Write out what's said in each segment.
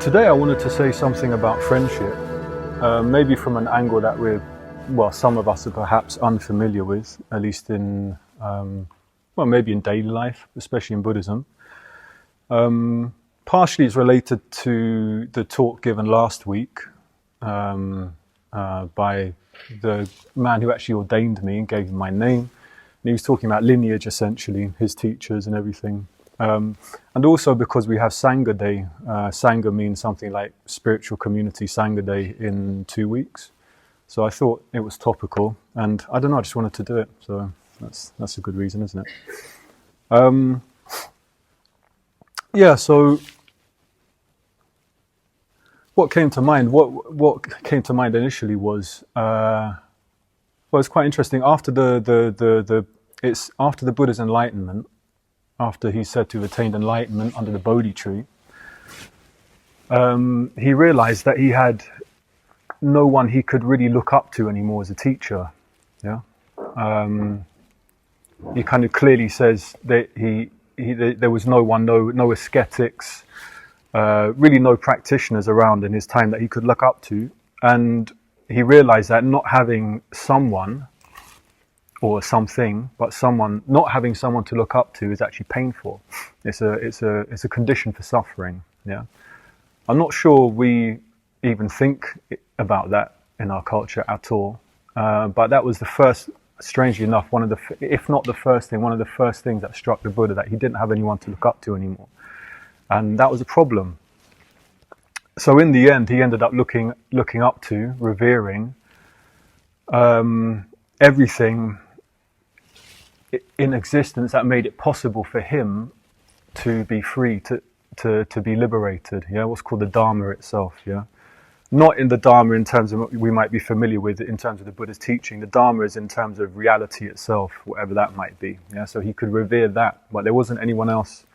Today I wanted to say something about friendship, maybe from an angle that some of us are perhaps unfamiliar with, at least in, maybe in daily life, especially in Buddhism. Partially it's related to the talk given last week by the man who actually ordained me and gave me my name. And he was talking about lineage, essentially, his teachers and everything. And also because we have Sangha Day. Sangha means something like spiritual community Sangha Day in 2 weeks. So I thought it was topical, and I don't know, I just wanted to do it. So that's a good reason, isn't it? So what came to mind? What came to mind initially was it's quite interesting. After after the Buddha's enlightenment, after he's said to have attained enlightenment under the Bodhi tree, he realized that he had no one he could really look up to anymore as a teacher. Yeah, he kind of clearly says that there was no one, no ascetics, really no practitioners around in his time that he could look up to, and he realized that not having someone or something, but not having someone to look up to is actually painful. It's a condition for suffering. Yeah, I'm not sure we even think about that in our culture at all. But that was the first, strangely enough, if not the first thing, one of the first things that struck the Buddha, that he didn't have anyone to look up to anymore, and that was a problem. So in the end, he ended up looking up to, revering everything in existence that made it possible for him to be free, to be liberated. Yeah, what's called the Dharma itself. Yeah, not in the Dharma in terms of what we might be familiar with in terms of the Buddha's teaching. The Dharma is in terms of reality itself, whatever that might be. Yeah, so he could revere that, but there wasn't anyone else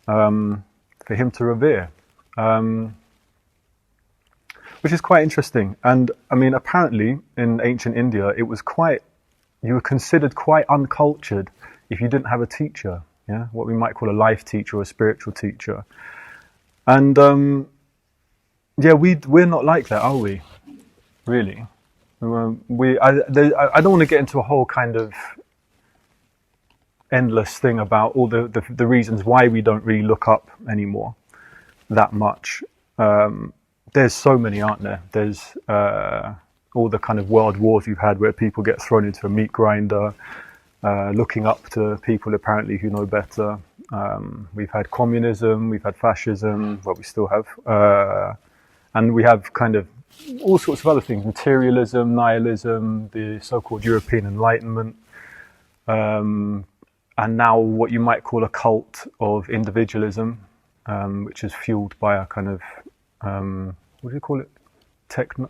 for him to revere, which is quite interesting. And I mean, apparently in ancient India, you were considered quite uncultured if you didn't have a teacher, yeah, what we might call a life teacher or a spiritual teacher. And we're not like that, are we? Really? I don't want to get into a whole kind of endless thing about all the reasons why we don't really look up anymore that much. There's so many, aren't there? There's all the kind of world wars we've had where people get thrown into a meat grinder, looking up to people apparently who know better. We've had communism, we've had fascism, well, we still have. And we have kind of all sorts of other things, materialism, nihilism, the so-called European Enlightenment, and now what you might call a cult of individualism, which is fueled by a kind of, what do you call it?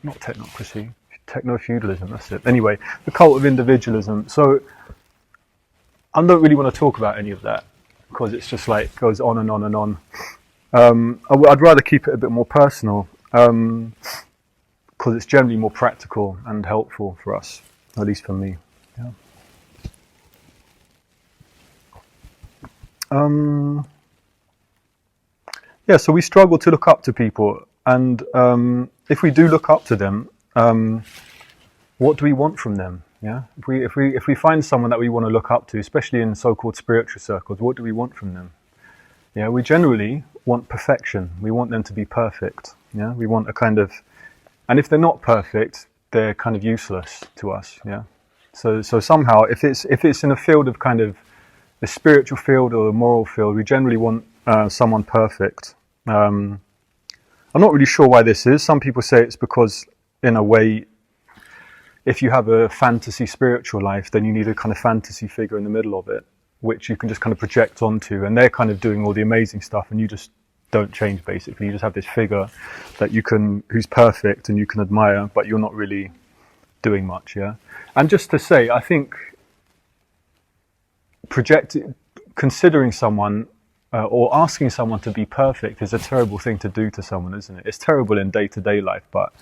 Not technocracy. Techno-feudalism, that's it. Anyway, the cult of individualism. So I don't really want to talk about any of that because it's just like goes on and on and on. I'd rather keep it a bit more personal because it's generally more practical and helpful for us, at least for me. Yeah. So we struggle to look up to people, and if we do look up to them, what do we want from them? Yeah, if we find someone that we want to look up to, especially in so-called spiritual circles, what do we want from them? Yeah, we generally want perfection. We want them to be perfect. Yeah, we want a kind of, and if they're not perfect, they're kind of useless to us. Yeah, so somehow, if it's in a field of kind of the spiritual field or the moral field, we generally want someone perfect. I'm not really sure why this is. Some people say it's because, in a way, if you have a fantasy spiritual life, then you need a kind of fantasy figure in the middle of it, which you can just kind of project onto, and they're kind of doing all the amazing stuff, and you just don't change, basically. You just have this figure that who's perfect and you can admire, but you're not really doing much, yeah? And just to say, I think considering someone or asking someone to be perfect is a terrible thing to do to someone, isn't it? It's terrible in day-to-day life, but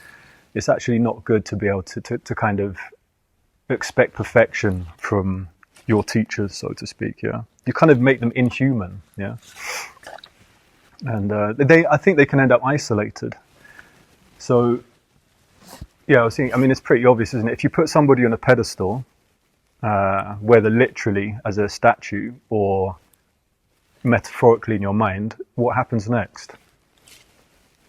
it's actually not good to be able to kind of expect perfection from your teachers, so to speak, yeah? You kind of make them inhuman, yeah? and I think they can end up isolated. So, yeah, I was thinking, I mean, it's pretty obvious, isn't it? If you put somebody on a pedestal, whether literally as a statue or metaphorically in your mind, what happens next?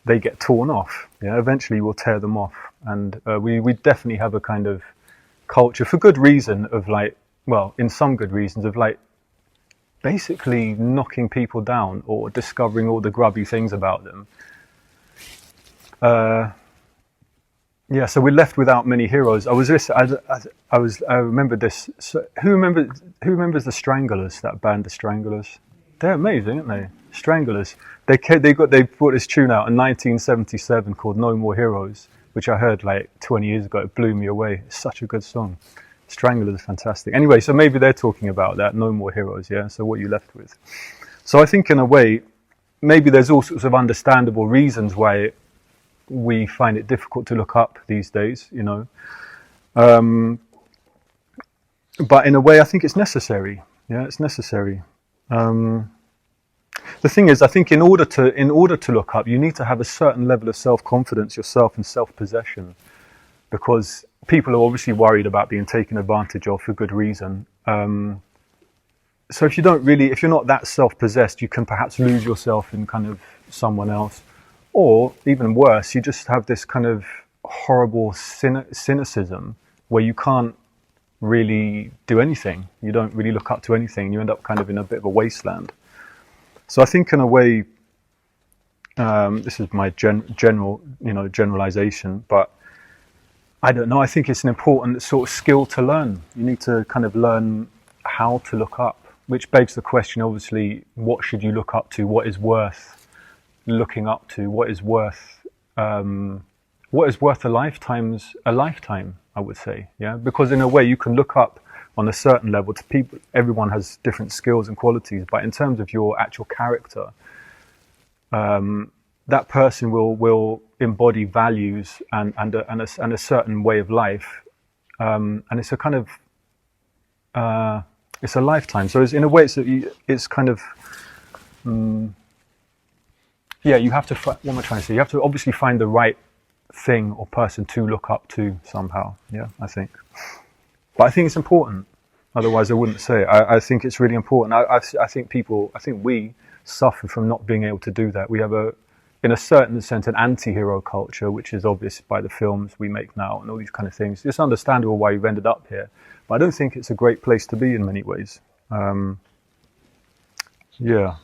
They get torn off. Yeah, eventually we'll tear them off, and we definitely have a kind of culture, for good reason, of like, well, in some good reasons, of like basically knocking people down or discovering all the grubby things about them. Yeah, so we're left without many heroes. I remember this. So who remembers the Stranglers? That band, the Stranglers. They're amazing, aren't they? Stranglers. They brought this tune out in 1977 called "No More Heroes," which I heard like 20 years ago. It blew me away. It's such a good song. Stranglers are fantastic. Anyway, so maybe they're talking about that. No more heroes. Yeah. So what are you left with? So I think in a way, maybe there's all sorts of understandable reasons why we find it difficult to look up these days, you know. But in a way, I think it's necessary. Yeah, it's necessary. The thing is, I think in order to look up, you need to have a certain level of self-confidence yourself and self-possession, because people are obviously worried about being taken advantage of for good reason. So if you're not that self-possessed, you can perhaps lose yourself in kind of someone else. Or even worse, you just have this kind of horrible cynicism where you can't really do anything. You don't really look up to anything. You end up kind of in a bit of a wasteland. So I think in a way, this is my generalization, but I don't know. I think it's an important sort of skill to learn. You need to kind of learn how to look up, which begs the question, obviously, what should you look up to? What is worth looking up to? What is worth a lifetime, I would say. Yeah, because in a way you can look up on a certain level to people. Everyone has different skills and qualities, but in terms of your actual character, that person will embody values and a certain way of life, and it's a kind of it's a lifetime. So in a way it's kind of yeah, you have to, what am I trying to say? You have to obviously find the right thing or person to look up to somehow. Yeah, I think. But I think it's important. Otherwise I wouldn't say it. I think it's really important. I think we suffer from not being able to do that. We have in a certain sense, an anti-hero culture, which is obvious by the films we make now and all these kind of things. It's understandable why you've ended up here. But I don't think it's a great place to be in many ways. Yeah.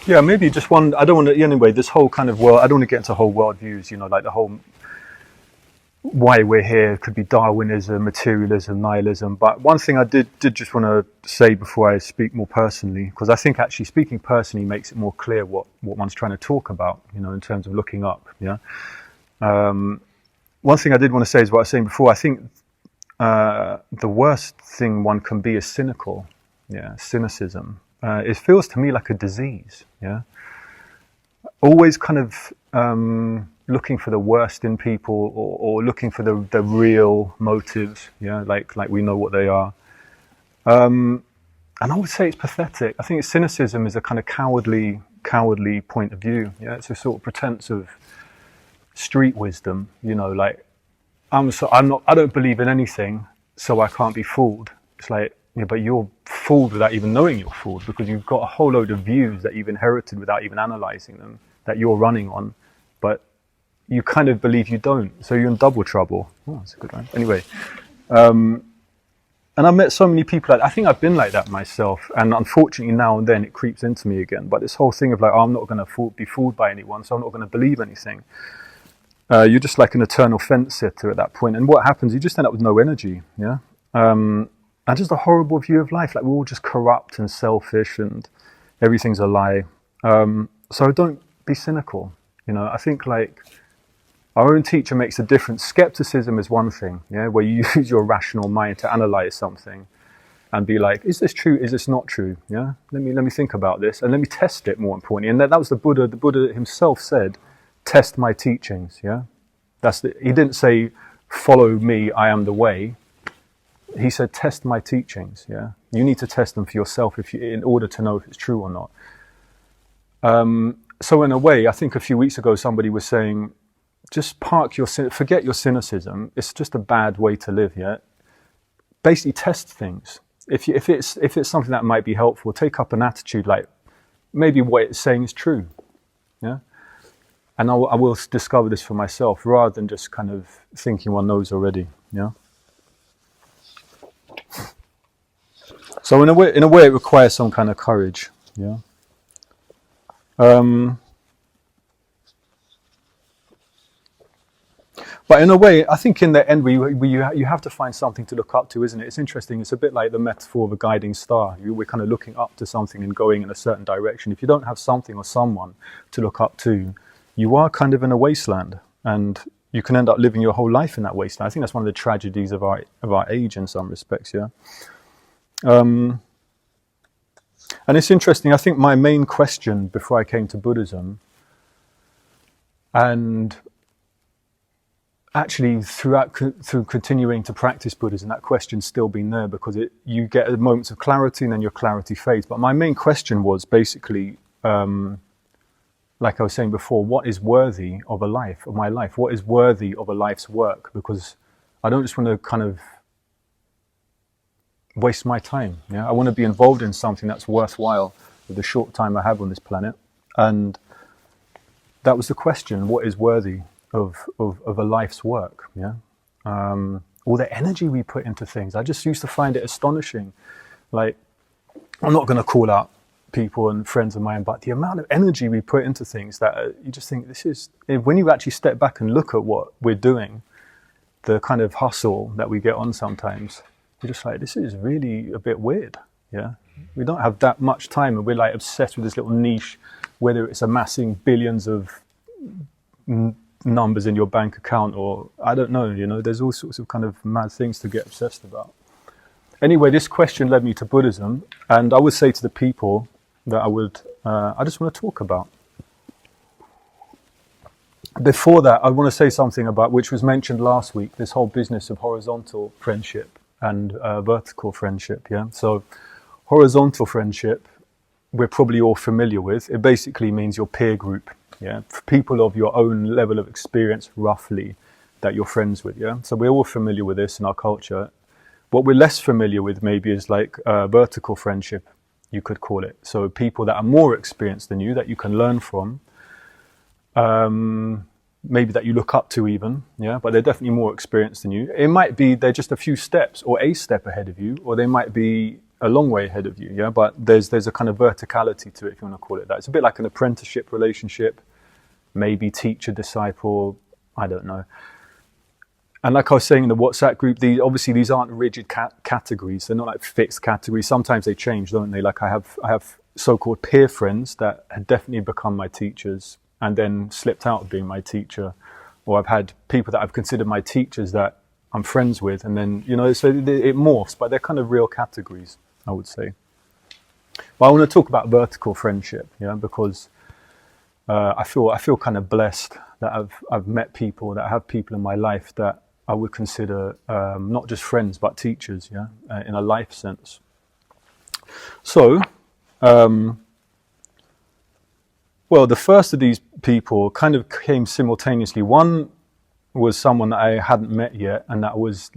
Yeah, maybe just one. I don't want to. Anyway, this whole kind of world. I don't want to get into whole world views. You know, like the whole why we're here could be Darwinism, materialism, nihilism. But one thing I did just want to say before I speak more personally, because I think actually speaking personally makes it more clear what one's trying to talk about. You know, in terms of looking up. Yeah. One thing I did want to say is what I was saying before. I think the worst thing one can be is cynical. Yeah, cynicism. It feels to me like a disease, yeah. Always kind of looking for the worst in people, or looking for the real motives, yeah, like we know what they are. And I would say it's pathetic. I think cynicism is a kind of cowardly point of view. Yeah, it's a sort of pretense of street wisdom. You know, like I don't believe in anything, so I can't be fooled. It's like, yeah, but you're fooled without even knowing you're fooled, because you've got a whole load of views that you've inherited without even analysing them, that you're running on, but you kind of believe you don't, so you're in double trouble. Oh, that's a good one. Anyway, and I've met so many people, I think I've been like that myself, and unfortunately now and then it creeps into me again, but this whole thing of like, I'm not going to be fooled by anyone, so I'm not going to believe anything. You're just like an eternal fence sitter at that point, and what happens, you just end up with no energy, yeah? And just a horrible view of life, like we're all just corrupt and selfish and everything's a lie. So don't be cynical. You know, I think like our own teacher makes a difference. Skepticism is one thing, yeah, where you use your rational mind to analyze something and be like, is this true? Is this not true? Yeah, let me think about this and let me test it, more importantly. And that was the Buddha. The Buddha himself said, test my teachings, yeah? He didn't say, follow me, I am the way. he said, test my teachings. Yeah, you need to test them for yourself in order to know if it's true or not. So in a way, I think a few weeks ago somebody was saying, just forget your cynicism. It's just a bad way to live. Yeah, basically test things. If it's something that might be helpful, take up an attitude like maybe what it's saying is true. Yeah, and I will discover this for myself rather than just kind of thinking one knows already. Yeah. So in a way, it requires some kind of courage. Yeah. But in a way, I think in the end, you have to find something to look up to, isn't it? It's interesting. It's a bit like the metaphor of a guiding star. We're kind of looking up to something and going in a certain direction. If you don't have something or someone to look up to, you are kind of in a wasteland, and you can end up living your whole life in that wasteland. I think that's one of the tragedies of our age in some respects. Yeah. And it's interesting. I think my main question before I came to Buddhism, and actually through continuing to practice Buddhism, that question's still been there, because you get moments of clarity and then your clarity fades. But my main question was basically, like I was saying before, what is worthy of my life? What is worthy of a life's work? Because I don't just want to kind of waste my time. Yeah, I want to be involved in something that's worthwhile with the short time I have on this planet. And that was the question: what is worthy of a life's work? Yeah, all the energy we put into things. I just used to find it astonishing. Like, I'm not going to call out people and friends of mine, but the amount of energy we put into things that you just think when you actually step back and look at what we're doing, the kind of hustle that we get on sometimes, you're just like, this is really a bit weird. Yeah, we don't have that much time, and we're like obsessed with this little niche, whether it's amassing billions of numbers in your bank account, or I don't know, there's all sorts of kind of mad things to get obsessed about. Anyway, this question led me to Buddhism, and I would say to the people that I just want to talk about. Before that, I want to say something about, which was mentioned last week, this whole business of horizontal friendship and vertical friendship. Yeah. So horizontal friendship, we're probably all familiar with. It basically means your peer group. Yeah, people of your own level of experience, roughly, that you're friends with. Yeah, so we're all familiar with this in our culture. What we're less familiar with maybe is like vertical friendship, you could call it. So people that are more experienced than you, that you can learn from, maybe that you look up to even. Yeah, but they're definitely more experienced than you. It might be they're just a few steps or a step ahead of you, or they might be a long way ahead of you. Yeah, but there's a kind of verticality to it, if you want to call it that. It's a bit like an apprenticeship relationship. Maybe teacher, disciple, I don't know. And like I was saying in the WhatsApp group, these aren't rigid categories. They're not like fixed categories. Sometimes they change, don't they? Like I have so-called peer friends that had definitely become my teachers and then slipped out of being my teacher. Or I've had people that I've considered my teachers that I'm friends with, and then, so it morphs, but they're kind of real categories, I would say. But I want to talk about vertical friendship, because I feel kind of blessed that I've met people, that I have people in my life that I would consider not just friends but teachers, in a life sense. So, well, the first of these people kind of came simultaneously. One was someone that I hadn't met yet, and that was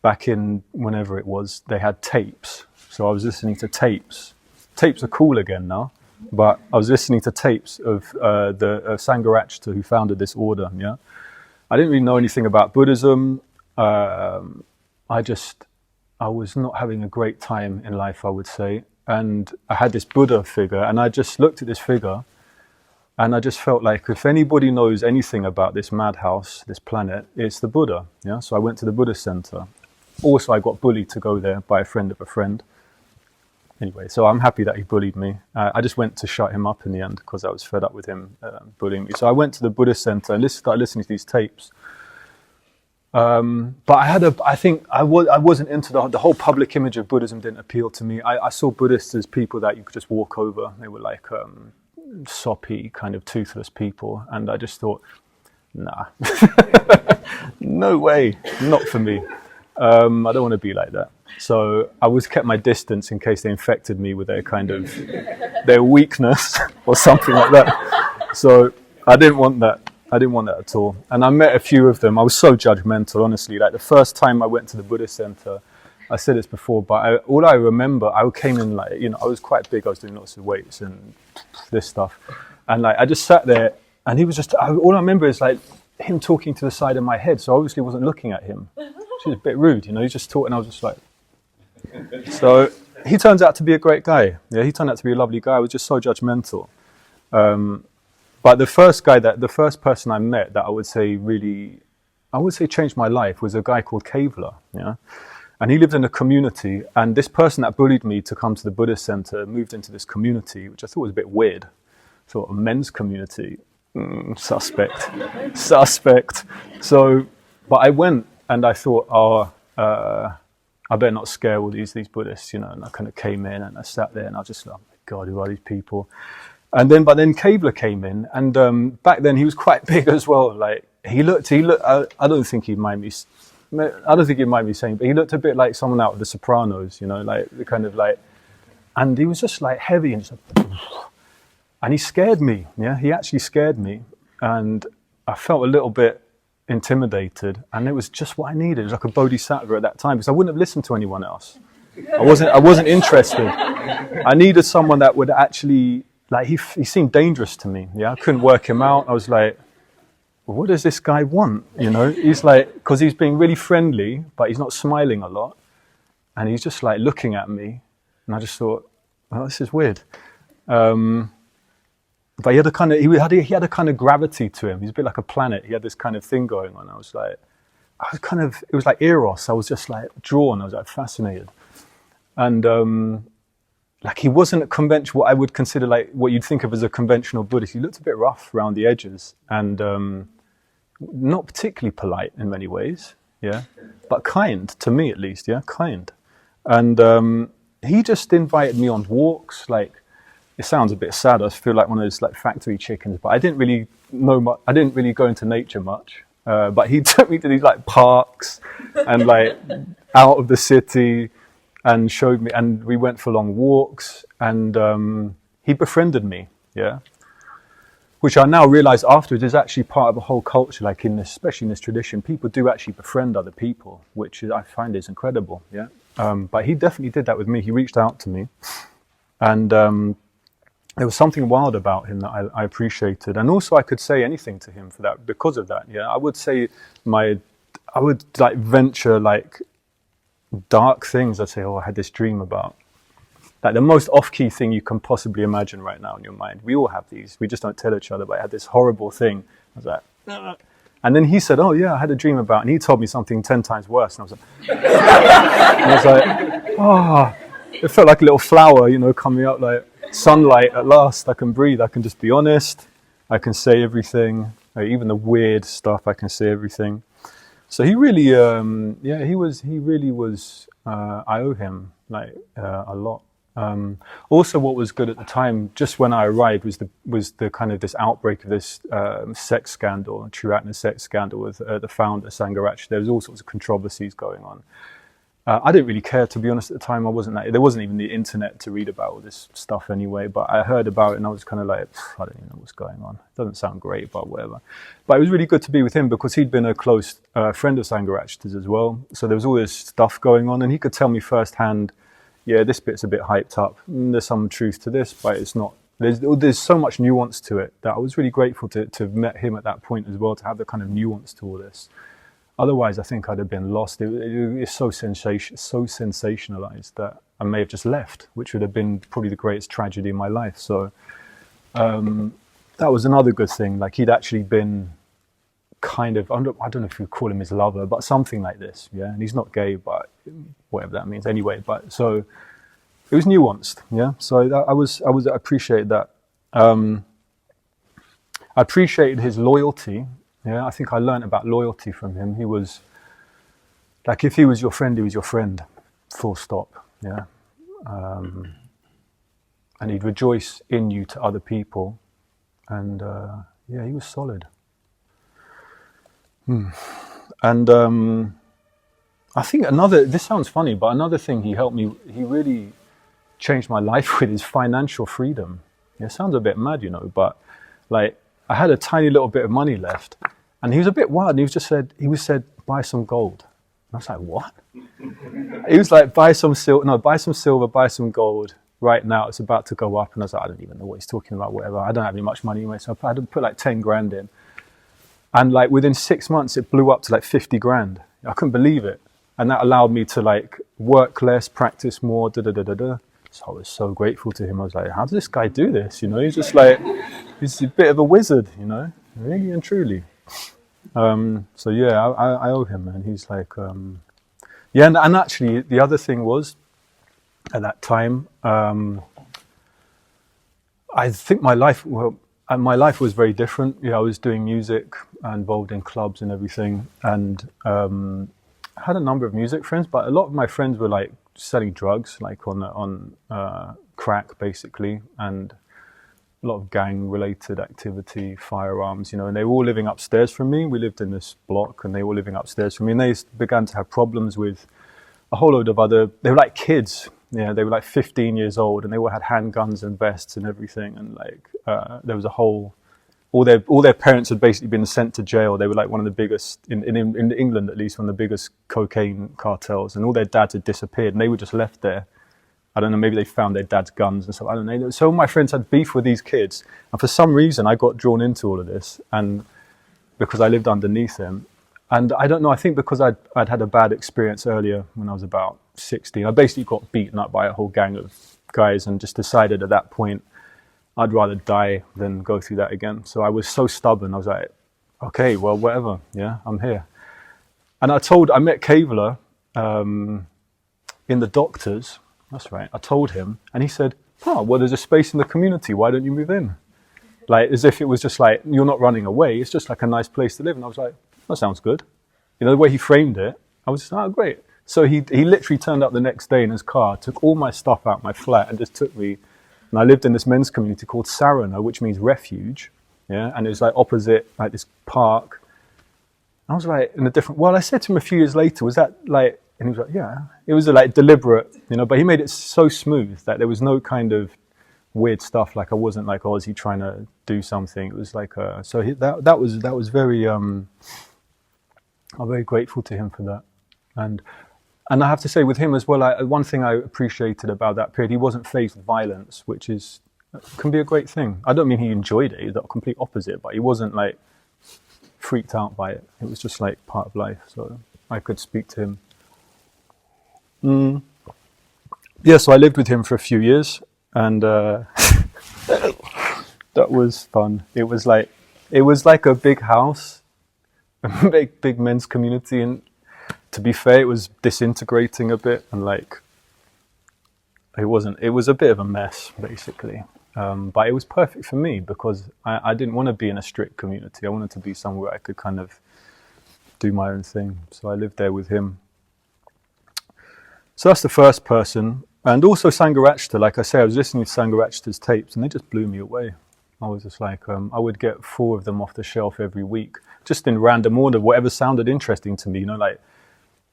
back in whenever it was. They had tapes, so I was listening to tapes. Tapes are cool again now. But I was listening to tapes of the Sangharakshita who founded this order. Yeah, I didn't really know anything about Buddhism. I was not having a great time in life, I would say. And I had this Buddha figure, and I just looked at this figure, and I just felt like if anybody knows anything about this madhouse, this planet, it's the Buddha. Yeah, so I went to the Buddhist center. Also, I got bullied to go there by a friend of a friend. Anyway, so I'm happy that he bullied me. I just went to shut him up in the end because I was fed up with him bullying me. So I went to the Buddhist center and started listening to these tapes. But I wasn't into the whole public image of Buddhism. Didn't appeal to me. I saw Buddhists as people that you could just walk over. They were like soppy, kind of toothless people, and I just thought, nah, no way, not for me. I don't want to be like that. So I always kept my distance in case they infected me with their kind of their weakness or something like that. So I didn't want that. I didn't want that at all. And I met a few of them. I was so judgmental, honestly. Like the first time I went to the Buddhist center, I said this before, but all I remember, I came in like, I was quite big. I was doing lots of weights and this stuff. And like, I just sat there and he was just, all I remember is like him talking to the side of my head. So I obviously wasn't looking at him. Which is a bit rude, he just talked and I was just like, so he turns out to be a great guy. Yeah, he turned out to be a lovely guy. I was just so judgmental. But the first person I met that I would say changed my life was a guy called Kavla. Yeah. And he lived in a community, and this person that bullied me to come to the Buddhist center moved into this community, which I thought was a bit weird. Sort of a men's community. Suspect. So, but I went and I thought, I better not scare all these Buddhists, and I kind of came in and I sat there and I was just like, oh my God, who are these people? But then Kavla came in, and back then he was quite big as well. Like he looked. I don't think he'd mind me. I don't think he'd mind me saying, but he looked a bit like someone out of The Sopranos, like the kind of like, and he was just like heavy and just, and he scared me. Yeah, he actually scared me, and I felt a little bit intimidated, and it was just what I needed. It was like a bodhisattva at that time, because I wouldn't have listened to anyone else. I wasn't interested. I needed someone that would actually, like, he seemed dangerous to me. Yeah, I couldn't work him out. I was like, well, what does this guy want? He's like, because he's being really friendly, but he's not smiling a lot, and he's just like looking at me, and I just thought, well, this is weird. But he had a kind of gravity to him. He's a bit like a planet. He had this kind of thing going on. It was like Eros. I was just like drawn. I was like fascinated. And like he wasn't a what I would consider like what you'd think of as a conventional Buddhist. He looked a bit rough around the edges and not particularly polite in many ways. Yeah, but kind to me at least. Yeah, kind. And he just invited me on walks. Like, it sounds a bit sad. I feel like one of those like factory chickens, but I didn't really know much. I didn't really go into nature much. But he took me to these like parks and like out of the city and showed me, and we went for long walks, and he befriended me. Yeah. Which I now realize afterwards is actually part of a whole culture, like especially in this tradition, people do actually befriend other people, which I find is incredible. Yeah. But he definitely did that with me. He reached out to me, and there was something wild about him that I appreciated, and also I could say anything to him for that because of that. Yeah, I would say I would like venture like dark things. I'd say, oh, I had this dream about like the most off-key thing you can possibly imagine right now in your mind. We all have these. We just don't tell each other. But I had this horrible thing. I was like, nah. And then he said, oh yeah, I had a dream about, and he told me something 10 times worse. And I was like, oh, it felt like a little flower, coming up like sunlight at last. I can breathe. I can just be honest. I can say everything, even the weird stuff. I can say everything. So he really, he really was. I owe him like a lot. Also, what was good at the time, just when I arrived, was the kind of this outbreak of this sex scandal, a Triratna sex scandal with the founder Sangharaj. There was all sorts of controversies going on. I didn't really care, to be honest, at the time. There wasn't even the internet to read about all this stuff anyway, but I heard about it and I was kind of like, I don't even know what's going on. It doesn't sound great, but whatever. But it was really good to be with him because he'd been a close friend of Sangharaj's as well. So there was all this stuff going on, and he could tell me firsthand, yeah, this bit's a bit hyped up. There's some truth to this, but it's not. There's so much nuance to it that I was really grateful to have met him at that point as well, to have the kind of nuance to all this. Otherwise, I think I'd have been lost. It's so sensationalized that I may have just left, which would have been probably the greatest tragedy in my life. So that was another good thing. Like, he'd actually been kind of, I don't know if you call him his lover, but something like this. Yeah, and he's not gay, but whatever that means anyway. But so it was nuanced. Yeah, so I appreciated that. I appreciated his loyalty. Yeah, I think I learned about loyalty from him. He was, like, if he was your friend, he was your friend, full stop, yeah. And he'd rejoice in you to other people. And, yeah, he was solid. And I think this sounds funny, but another thing he helped me, he really changed my life with, is financial freedom. It sounds a bit mad, but like I had a tiny little bit of money left, and he was a bit wild, and he was said, buy some gold. And I was like, what? He was like, buy some silver, buy some gold right now. It's about to go up. And I was like, I don't even know what he's talking about, whatever. I don't have any much money anyway. So I had to put like 10 grand in. And like within 6 months, it blew up to like 50 grand. I couldn't believe it. And that allowed me to like work less, practice more, So I was so grateful to him. I was like, how does this guy do this? He's just like, he's a bit of a wizard, really and truly. So yeah, I owe him, man. He's like, yeah, and actually the other thing was, at that time, I think my life was very different. I was doing music, involved in clubs and everything, and I had a number of music friends, but a lot of my friends were like selling drugs, like on crack basically, and a lot of gang-related activity, firearms, and they were all living upstairs from me. We lived in this block, and they were living upstairs from me, and they began to have problems with a whole load of they were like kids. Yeah, they were like 15 years old, and they all had handguns and vests and everything, and like there was all their parents had basically been sent to jail. They were like one of the biggest, in England at least, one of the biggest cocaine cartels, and all their dads had disappeared, and they were just left there. I don't know, maybe they found their dad's guns and stuff, I don't know. So all my friends had beef with these kids, and for some reason I got drawn into all of this, and because I lived underneath them. And I don't know, I think because I'd had a bad experience earlier when I was about 16, I basically got beaten up by a whole gang of guys, and just decided at that point I'd rather die than go through that again. So I was so stubborn, I was like, okay, well, whatever, yeah, I'm here. And I met Kavler in the doctors. That's right. I told him, and he said, oh, well, there's a space in the community. Why don't you move in? Like, as if it was just like, you're not running away. It's just like a nice place to live. And I was like, that sounds good. The way he framed it, I was just, oh, great. So he literally turned up the next day in his car, took all my stuff out my flat, and just took me. And I lived in this men's community called Sarana, which means refuge. Yeah. And it was like opposite, like this park. I was like, I said to him a few years later, was that like, and he was like, yeah, it was like deliberate, but he made it so smooth that there was no kind of weird stuff. Like I wasn't like, oh, is he trying to do something? It was like, that was very, I'm very grateful to him for that. And I have to say with him as well, one thing I appreciated about that period, he wasn't faced with violence, which can be a great thing. I don't mean he enjoyed it, he's the complete opposite, but he wasn't like freaked out by it. It was just like part of life. So I could speak to him. Yeah, so I lived with him for a few years, and that was fun. It was like a big house, a big men's community, and to be fair, it was disintegrating a bit, and like it was a bit of a mess basically. But it was perfect for me because I didn't want to be in a strict community. I wanted to be somewhere I could kind of do my own thing. So I lived there with him. So that's the first person. And also Sangharashta, like I say, I was listening to Sangharashta's tapes and they just blew me away. I was just like, I would get 4 of them off the shelf every week, just in random order, whatever sounded interesting to me, like,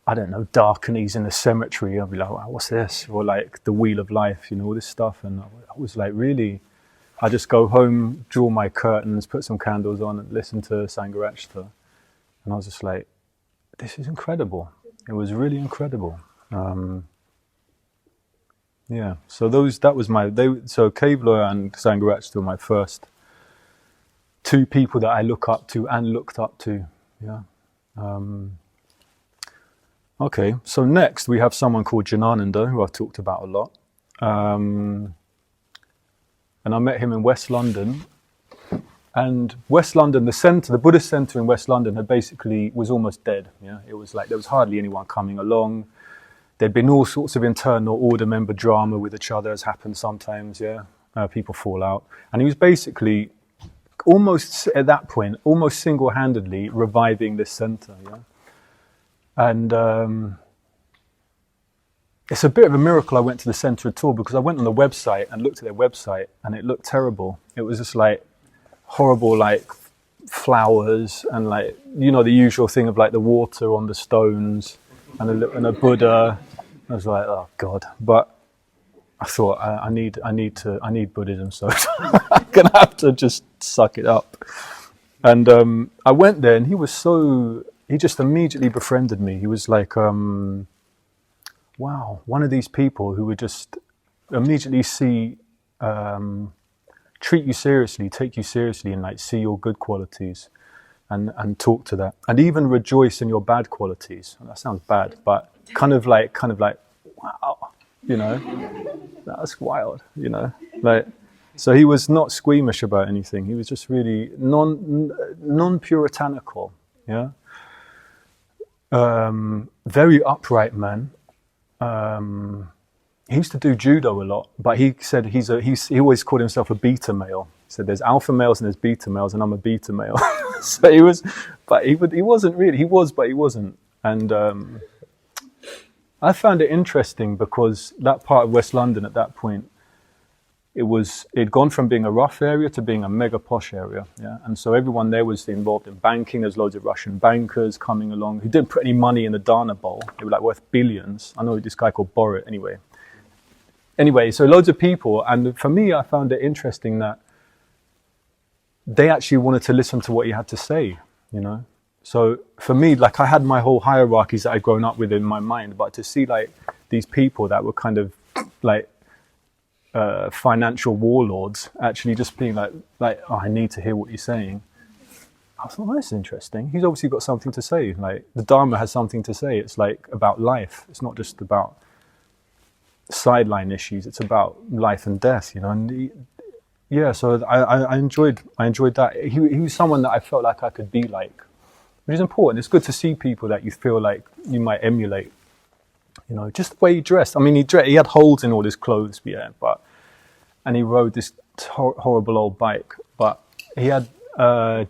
I don't know, Darkness in the Cemetery. I'd be like, wow, what's this? Or like The Wheel of Life, all this stuff. And I was like, really, I just go home, draw my curtains, put some candles on and listen to Sangharashta. And I was just like, this is incredible. It was really incredible. Yeah, so so Kavler and Sangharashta were my first 2 people that I look up to and looked up to. Yeah. Okay, so next we have someone called Janananda, who I've talked about a lot. And I met him in West London. And West London, the Buddhist centre in West London was almost dead. Yeah, it was like there was hardly anyone coming along. There'd been all sorts of internal order member drama with each other, as happens sometimes, yeah. People fall out. And he was basically, almost at that point, almost single-handedly reviving this centre, yeah. And it's a bit of a miracle I went to the centre at all, because I went on the website and looked at their website, and it looked terrible. It was just like horrible, like flowers and like, the usual thing of like the water on the stones. and a Buddha. I was like, oh God! But I thought I need Buddhism, so I'm gonna have to just suck it up. And I went there, and he just immediately befriended me. He was like, wow, one of these people who would just immediately treat you seriously, take you seriously, and like see your good qualities, and talk to that, and even rejoice in your bad qualities. That sounds bad, but kind of like, wow, that's wild, like. So he was not squeamish about anything. He was just really non-puritanical, yeah. Very upright man. He used to do judo a lot, but he said he always called himself a beta male. He said there's alpha males and there's beta males, and I'm a beta male. So he was, but he wasn't really. He was, but he wasn't. And I found it interesting because that part of West London at that point, it'd gone from being a rough area to being a mega posh area, yeah. And so everyone there was involved in banking. There's loads of Russian bankers coming along who didn't put any money in the Dana bowl. They were like worth billions. I know this guy called Borit Anyway, so loads of people, and for me, I found it interesting that they actually wanted to listen to what he had to say, So for me, like I had my whole hierarchies that I'd grown up with in my mind, but to see like these people that were kind of like financial warlords actually just being like, oh, I need to hear what you're saying. I thought, that's interesting. He's obviously got something to say. Like the Dharma has something to say. It's like about life. It's not just about sideline issues. It's about life and death, And so I enjoyed that. He was someone that I felt like I could be like, which is important. It's good to see people that you feel like you might emulate. Just the way he dressed. I mean, he had holes in all his clothes, yeah, and he rode this horrible old bike, but he had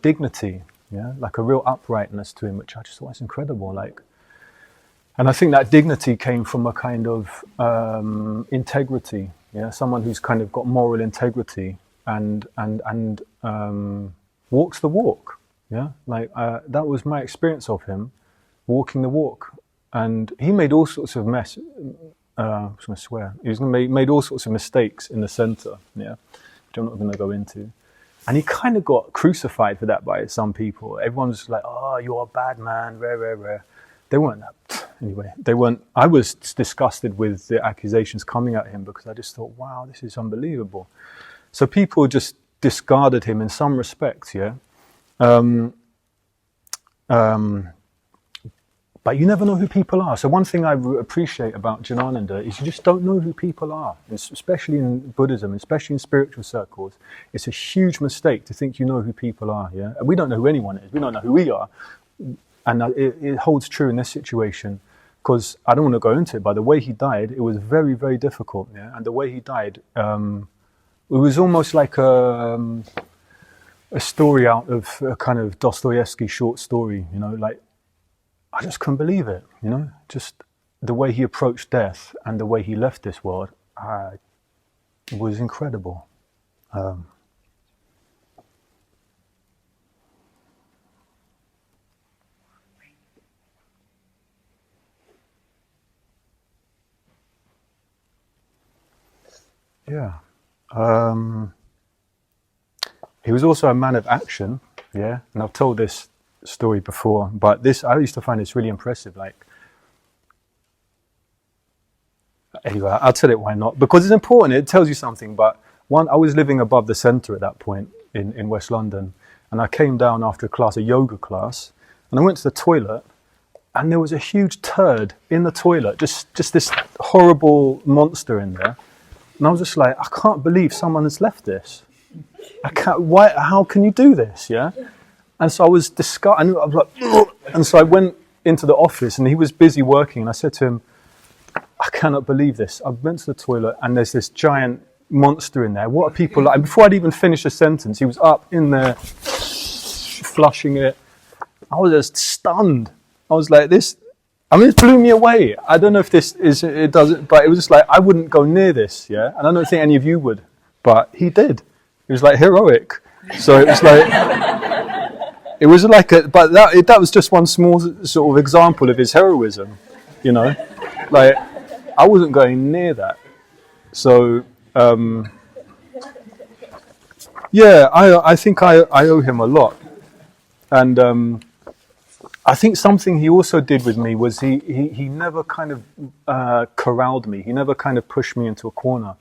dignity, yeah, like a real uprightness to him, which I just thought was incredible. Like, and I think that dignity came from a kind of integrity, yeah, someone who's kind of got moral integrity and walks the walk, yeah. Like that was my experience of him, walking the walk. And he made all sorts of mess. I was going to swear. He made all sorts of mistakes in the centre, yeah, which I'm not going to go into. And he kind of got crucified for that by some people. Everyone's like, "Oh, you're a bad man." Rare. They weren't that. Anyway, they weren't. I was disgusted with the accusations coming at him because I just thought, "Wow, this is unbelievable." So people just discarded him in some respects, yeah. But you never know who people are. So one thing I appreciate about Janananda is you just don't know who people are, especially in Buddhism, especially in spiritual circles. It's a huge mistake to think you know who people are. Yeah, and we don't know who anyone is. We don't know who we are, and it holds true in this situation. Because I don't want to go into it, but the way he died, it was very, very difficult. Yeah, and the way he died, it was almost like a story out of a kind of Dostoevsky short story. Like. I just couldn't believe it, just the way he approached death and the way he left this world was incredible. Yeah. He was also a man of action, yeah, and I've told this story before, but I used to find this really impressive. Like, anyway, I'll tell it why not, because it's important. It tells you something. But I was living above the centre at that point in West London, and I came down after a yoga class, and I went to the toilet, and there was a huge turd in the toilet, just this horrible monster in there, and I was just like, I can't believe someone has left this. I can't. Why? How can you do this? Yeah. And so I was disgusted. I was like, ugh. And so I went into the office, and he was busy working. And I said to him, "I cannot believe this. I went to the toilet, and there's this giant monster in there. What are people like?" And before I'd even finished a sentence, he was up in there, flushing it. I was just stunned. I was like, "This." I mean, it blew me away. I don't know if it doesn't, but it was just like I wouldn't go near this. Yeah, and I don't think any of you would, but he did. It was like heroic. So it was like. It was like but that was just one small sort of example of his heroism. you know, like I wasn't going near that. So yeah, I think I owe him a lot, and I think something he also did with me was he never kind of corralled me. He never kind of pushed me into a corner.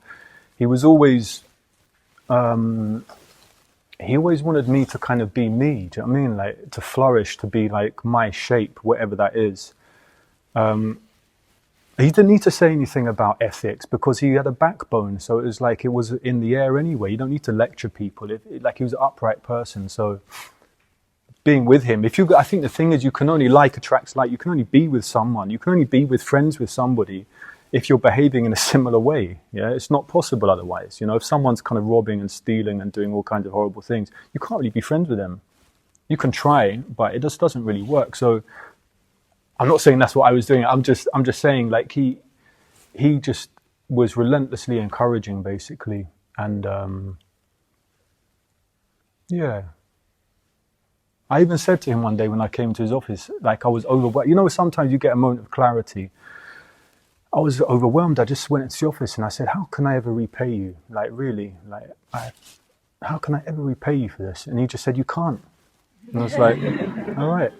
He was always he always wanted me to kind of be me. Do you know what I mean? Like to flourish, to be like my shape, whatever that is. He didn't need to say anything about ethics because he had a backbone. So it was like it was in the air anyway. You don't need to lecture people. Like he was an upright person. So being with him, I think the thing is, you can only like attracts like. You can only be with someone. You can only be with friends with somebody if you're behaving in a similar way. Yeah, it's not possible otherwise. You know, if someone's kind of robbing and stealing and doing all kinds of horrible things, you can't really be friends with them. You can try, but it just doesn't really work. So I'm not saying that's what I was doing. I'm just saying, like, he just was relentlessly encouraging, basically, and yeah. I even said to him one day when I came to his office, like I was overwhelmed. You know, sometimes you get a moment of clarity. I was overwhelmed. I just went into the office and I said, "How can I ever repay you? Like, really? Like, how can I ever repay you for this?" And he just said, "You can't." And I was like, "All right."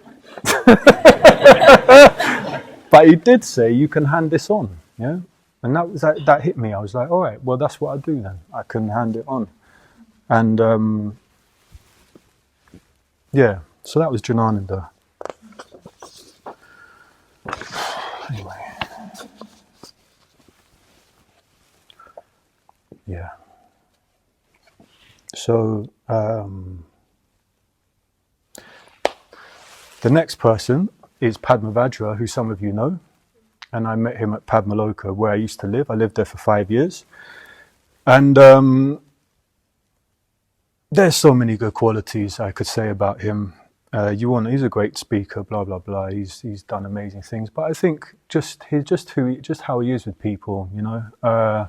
But he did say, "You can hand this on." Yeah, and that hit me. I was like, "All right, well, that's what I do then. I can hand it on." And yeah, so that was Janananda. Anyway, yeah. So the next person is Padmavajra, who some of you know, and I met him at Padmaloka, where I used to live. I lived there for 5 years, and there's so many good qualities I could say about him. He's a great speaker, blah blah blah. He's done amazing things, but I think just how he is with people, you know,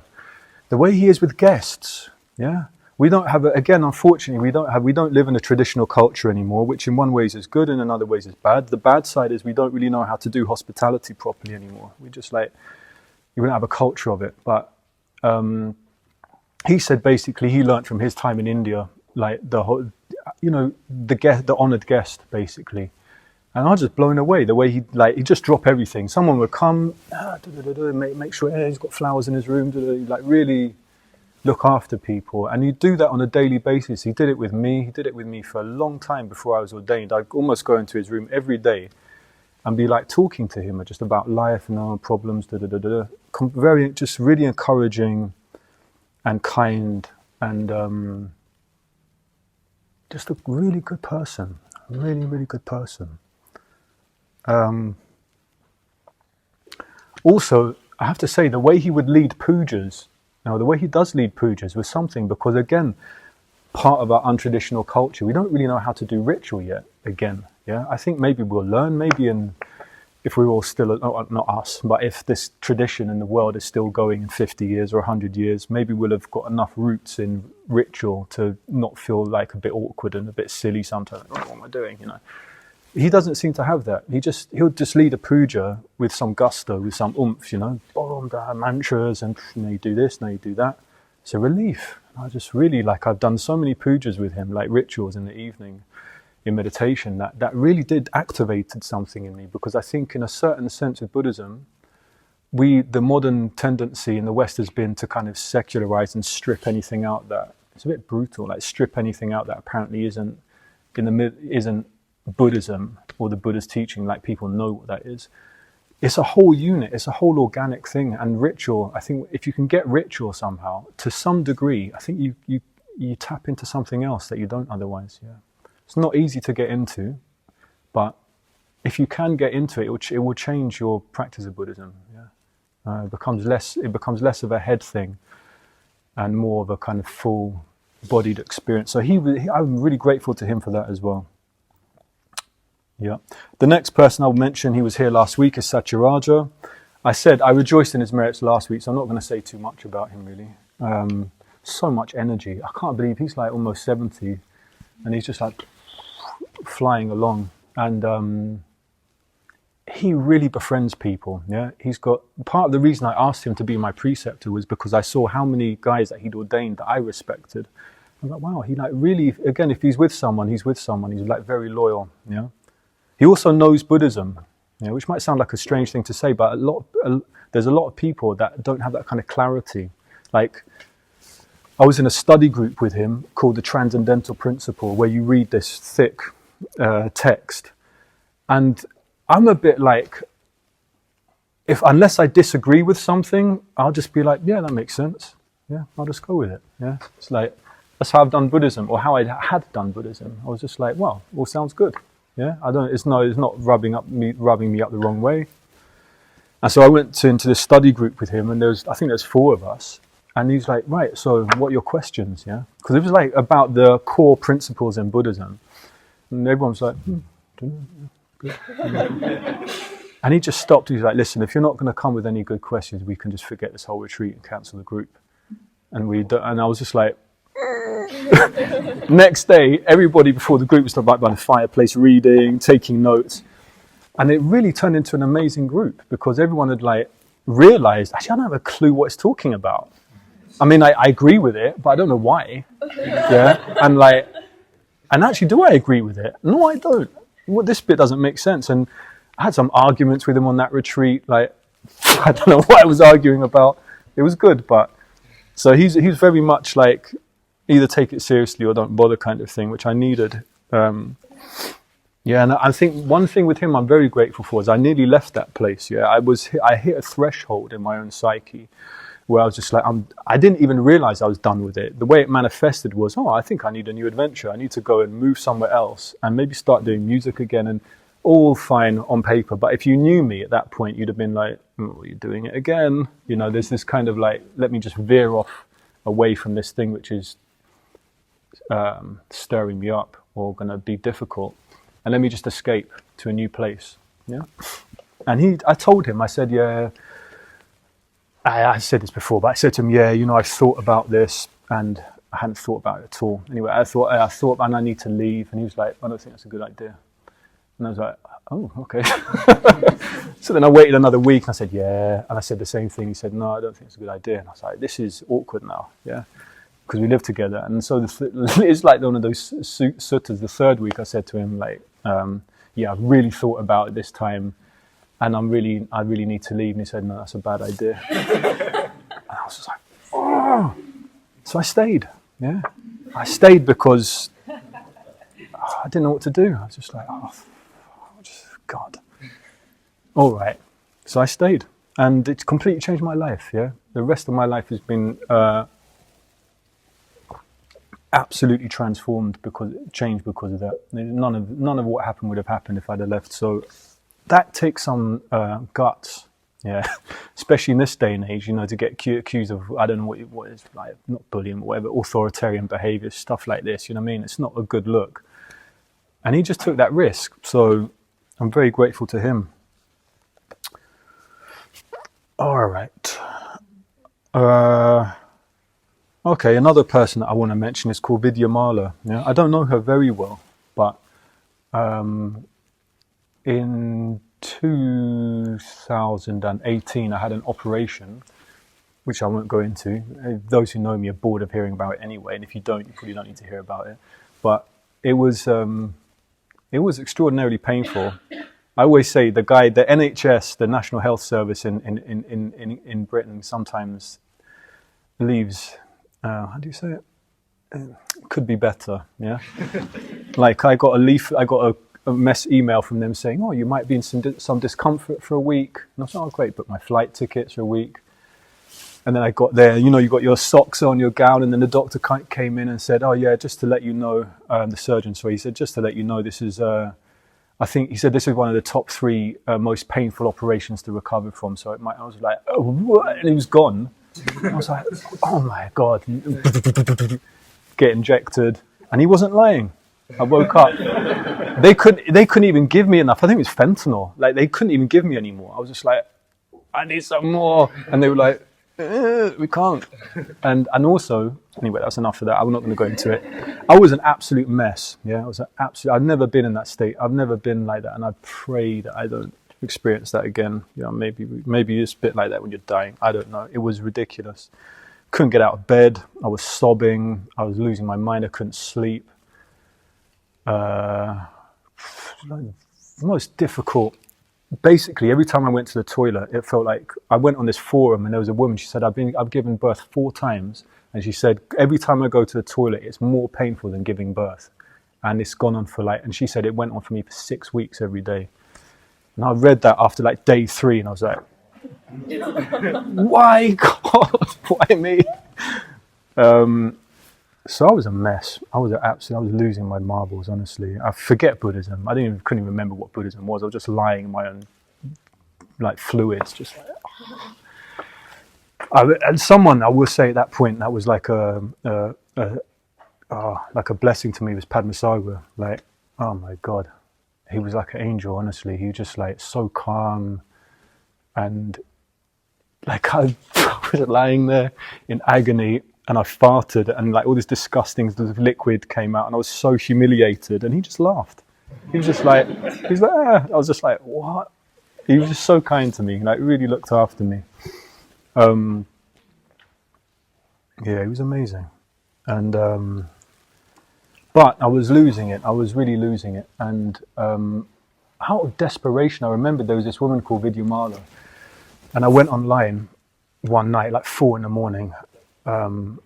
the way he is with guests. Yeah, we don't have unfortunately, we don't live in a traditional culture anymore, which in one ways is good and in other ways is bad. The bad side is we don't really know how to do hospitality properly anymore. We don't have a culture of it. But he said basically he learned from his time in India, like the whole, you know, the honoured guest basically. And I was just blown away the way he'd just drop everything. Someone would come, make sure he's got flowers in his room, like really look after people. And he'd do that on a daily basis. He did it with me. He did it with me for a long time before I was ordained. I'd almost go into his room every day and be like talking to him just about life and our problems, very, just really encouraging and kind, and just a really good person. A really, really good person. Also, I have to say, the way he would lead pujas, the way he does lead pujas was something, because again, part of our untraditional culture, we don't really know how to do ritual yet. Again, yeah, I think maybe we'll learn. Maybe if we're all still, not us, but if this tradition in the world is still going in 50 years or 100 years, maybe we'll have got enough roots in ritual to not feel like a bit awkward and a bit silly sometimes. Oh, what am I doing? You know. He doesn't seem to have that. He'll just lead a puja with some gusto, with some oomph, you know, mantras, and you do this, now you do that. It's a relief. I just really I've done so many pujas with him, like rituals in the evening, in meditation, that really did activated something in me, because I think in a certain sense with Buddhism, the modern tendency in the West has been to kind of secularize and strip anything out that, it's a bit brutal, like strip anything out that apparently isn't Buddhism or the Buddha's teaching, like people know what that is. It's a whole unit, it's a whole organic thing. And ritual, I think if you can get ritual somehow, to some degree, I think you tap into something else that you don't otherwise. Yeah, it's not easy to get into, but if you can get into it, it will change your practice of Buddhism. Yeah, it becomes less of a head thing and more of a kind of full-bodied experience. So I'm really grateful to him for that as well. Yeah. The next person I'll mention, he was here last week, is Satyaraja. I said I rejoiced in his merits last week, so I'm not going to say too much about him really. So much energy. I can't believe he's like almost 70 and he's just like flying along. And he really befriends people. Yeah, he's got, part of the reason I asked him to be my preceptor was because I saw how many guys that he'd ordained that I respected. I'm like, wow, he like really, again, if he's with someone, he's with someone. He's like very loyal. Yeah. He also knows Buddhism, which might sound like a strange thing to say, but there's a lot of people that don't have that kind of clarity. Like, I was in a study group with him called the Transcendental Principle, where you read this thick text, and I'm a bit like, unless I disagree with something, I'll just be like, yeah, that makes sense. Yeah, I'll just go with it. Yeah, it's like, that's how I've done Buddhism, or how I had done Buddhism. I was just like, well, all sounds good. Yeah, it's not rubbing me up the wrong way. And so I went into this study group with him, and I think there's 4 of us. And he's like, right, so what are your questions? Yeah, because it was like about the core principles in Buddhism, and everyone was like, good. And he just stopped. He's like, listen, if you're not going to come with any good questions, we can just forget this whole retreat and cancel the group. And I was just like, next day, everybody before the group was by the fireplace reading, taking notes. And it really turned into an amazing group because everyone had like realized, actually, I don't have a clue what it's talking about. I mean, I agree with it, but I don't know why. Yeah. And actually, do I agree with it? No, I don't. Well, this bit doesn't make sense. And I had some arguments with him on that retreat. Like, I don't know what I was arguing about. It was good, but so he's very much like either take it seriously or don't bother kind of thing, which I needed. Yeah, and I think one thing with him I'm very grateful for is I nearly left that place. Yeah, I hit a threshold in my own psyche where I was just like, I didn't even realize I was done with it. The way it manifested was, I think I need a new adventure. I need to go and move somewhere else and maybe start doing music again, and all fine on paper. But if you knew me at that point, you'd have been like, oh, you're doing it again. You know, there's this kind of like, let me just veer off away from this thing which is stirring me up or going to be difficult. And let me just escape to a new place. Yeah. And I told him, I said, yeah, I said this before, but I said to him, yeah, I've thought about this and I hadn't thought about it at all. Anyway, I thought, and I need to leave. And he was like, I don't think that's a good idea. And I was like, oh, okay. So then I waited another week and I said, yeah. And I said the same thing. He said, no, I don't think it's a good idea. And I was like, this is awkward now. Yeah. Because we live together. And so it's like one of those suttas. The third week I said to him, like, yeah, I've really thought about it this time. And I really need to leave. And he said, no, that's a bad idea. And I was just like, oh. So I stayed. Yeah. I stayed because I didn't know what to do. I was just like, God. All right. So I stayed. And it's completely changed my life. Yeah. The rest of my life has been absolutely changed because of that. None of what happened would have happened if I'd have left. So that takes some guts, yeah, especially in this day and age, to get accused of, I don't know what is, like, not bullying, but whatever, authoritarian behaviour, stuff like this, you know what I mean? It's not a good look. And he just took that risk, so I'm very grateful to him. All right. Okay, another person that I want to mention is called Vidyamala. Yeah, I don't know her very well, but in 2018, I had an operation, which I won't go into. Those who know me are bored of hearing about it anyway, and if you don't, you probably don't need to hear about it. But it was extraordinarily painful. I always say the NHS, the National Health Service in Britain, sometimes leaves. How do you say it? Could be better. Yeah. Like I got a mess email from them saying, oh, you might be in some discomfort for a week. And I was like, oh, great, book my flight tickets for a week. And then I got there, you got your socks on, your gown, and then the doctor came in and said, oh yeah, just to let you know, the surgeon, so he said, just to let you know, this is, I think he said this is one of the top 3 most painful operations to recover from. So I was like, oh, what? And he was gone. I was like, oh my God, get injected. And he wasn't lying. I woke up. They couldn't even give me enough. I think it was fentanyl. Like, they couldn't even give me any more. I was just like, I need some more. And they were like, we can't. And also, anyway, that's enough of that. I'm not going to go into it. I was an absolute mess. Yeah, I've never been in that state. I've never been like that. And I pray that I don't experience that again. You know, maybe it's a bit like that when you're dying. I don't know. It was ridiculous. Couldn't get out of bed. I was sobbing. I was losing my mind. I couldn't sleep. Like, most difficult. Basically, every time I went to the toilet, it felt like I went on this forum, and there was a woman. She said, "I've given birth 4 times," and she said, "Every time I go to the toilet, it's more painful than giving birth." And it's gone on for and she said it went on for me for 6 weeks every day. And I read that after like day 3, and I was like, "Why, God? Why me?" So I was a mess. I was losing my marbles, honestly. I forget Buddhism. Couldn't even remember what Buddhism was. I was just lying in my own fluids, just like. And someone, I will say at that point, that was like a blessing to me, was Padmasambhava. Like, oh my God, he was like an angel. Honestly, he was just like so calm, and like I was lying there in agony. And I farted, and like all this disgusting liquid came out, and I was so humiliated. And he just laughed. He was like, ah. I was just like, what? He was just so kind to me, like really looked after me. Yeah, he was amazing. And but I was losing it. I was really losing it. And out of desperation, I remember there was this woman called Vidyamala, and I went online one night, like 4 a.m.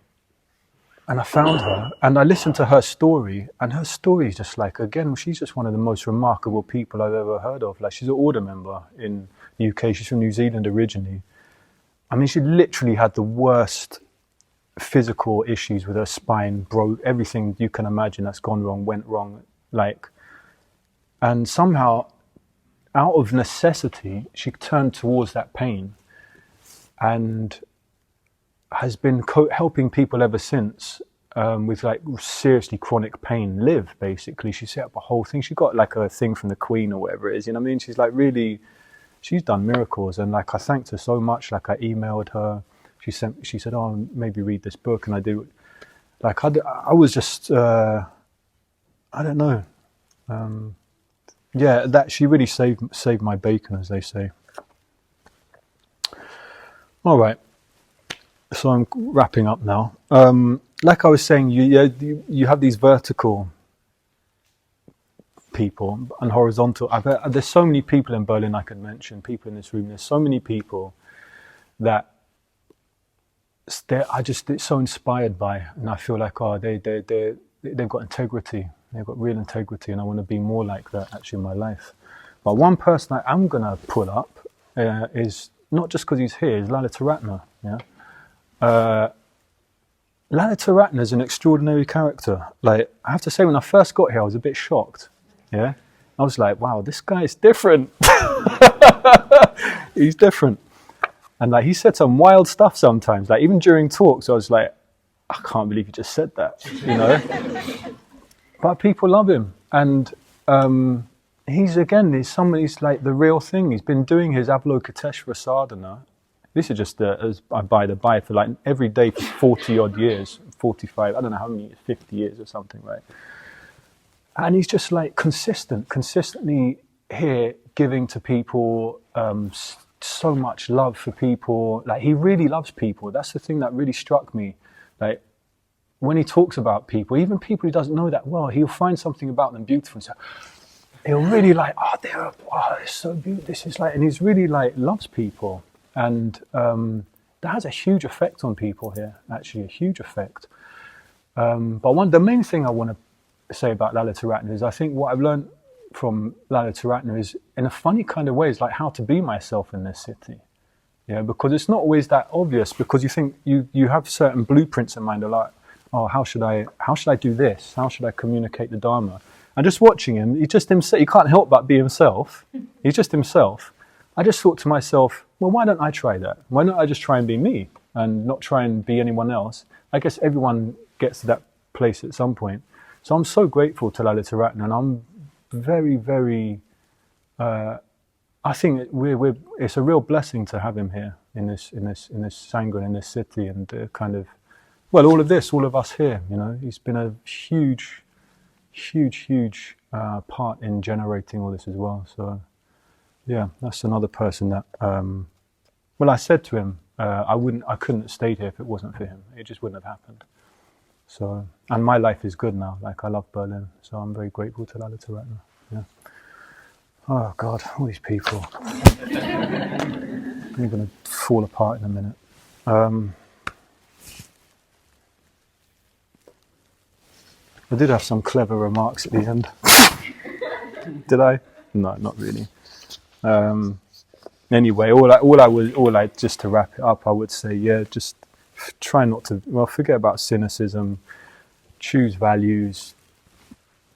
And I found her, and I listened to her story, and her story is just like, again, she's just one of the most remarkable people I've ever heard of. Like, she's an order member in the UK. She's from New Zealand originally. I mean, she literally had the worst physical issues with her spine, broke, everything you can imagine that's gone wrong, went wrong. Like, and somehow, out of necessity, she turned towards that pain, and has been helping people ever since with like seriously chronic pain live, basically. She set up a whole thing. She got like a thing from the Queen or whatever it is, you know what I mean? She's like really, she's done miracles, and like I thanked her so much. Like I emailed her, she said, oh, maybe read this book, and I do. Like I was just, I don't know. Yeah, that she really saved my bacon, as they say. All right. So I'm wrapping up now. Like I was saying, you have these vertical people and horizontal. There's so many people in Berlin I could mention, people in this room. There's so many people that it's so inspired by, and I feel like, oh, they've got integrity. They've got real integrity, and I want to be more like that actually in my life. But one person I am going to pull up is, not just because he's here, is Lalita Ratner. Yeah. Lalita Ratner is an extraordinary character. Like, I have to say, when I first got here, I was a bit shocked. Yeah, I was like, wow, this guy is different. He's different. And like, he said some wild stuff sometimes. Like, even during talks, I was like, I can't believe you just said that, you know. But people love him, and he's like the real thing. He's been doing his Avalokiteshvara sadhana. This is just as by the by, for like every day for 40 odd years, 45, I don't know how many, 50 years or something, right? And he's just like consistently here, giving to people, so much love for people. Like, he really loves people. That's the thing that really struck me. Like, when he talks about people, even people he doesn't know that well, he'll find something about them beautiful, and so he'll really like, they're so beautiful. This is like, and he's really like loves people. And that has a huge effect on people here, actually, a huge effect. But the main thing I want to say about Lalita Ratner is, I think what I've learned from Lalita Ratner is, in a funny kind of way, is like how to be myself in this city. Yeah, because it's not always that obvious, because you think you have certain blueprints in mind, like, oh, how should I do this? How should I communicate the Dharma? And just watching him, he's just himself. He can't help but be himself. He's just himself. I just thought to myself, well, why don't I try that? Why don't I just try and be me and not try and be anyone else? I guess everyone gets to that place at some point. So I'm so grateful to Lalita Ratner, and I'm very, very, I think it's a real blessing to have him here in this Sangha, in this city, and kind of, well, all of us here, you know. He's been a huge part in generating all this as well. So yeah, that's another person that. Well, I said to him, I couldn't have stayed here if it wasn't for him. It just wouldn't have happened. So, and my life is good now. Like, I love Berlin, so I'm very grateful to Lalita right now. Yeah. Oh God, all these people. I'm going to fall apart in a minute. I did have some clever remarks at the end. Did I? No, not really. Anyway, just to wrap it up, I would say, yeah, just try not to. Well, forget about cynicism. Choose values.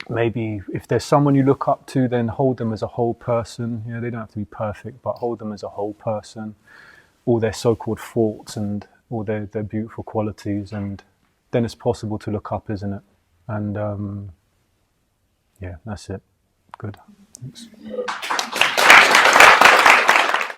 Maybe if there's someone you look up to, then hold them as a whole person. You know, they don't have to be perfect, but hold them as a whole person. All their so-called faults and all their beautiful qualities, and then it's possible to look up, isn't it? And yeah, that's it. Good. Thanks.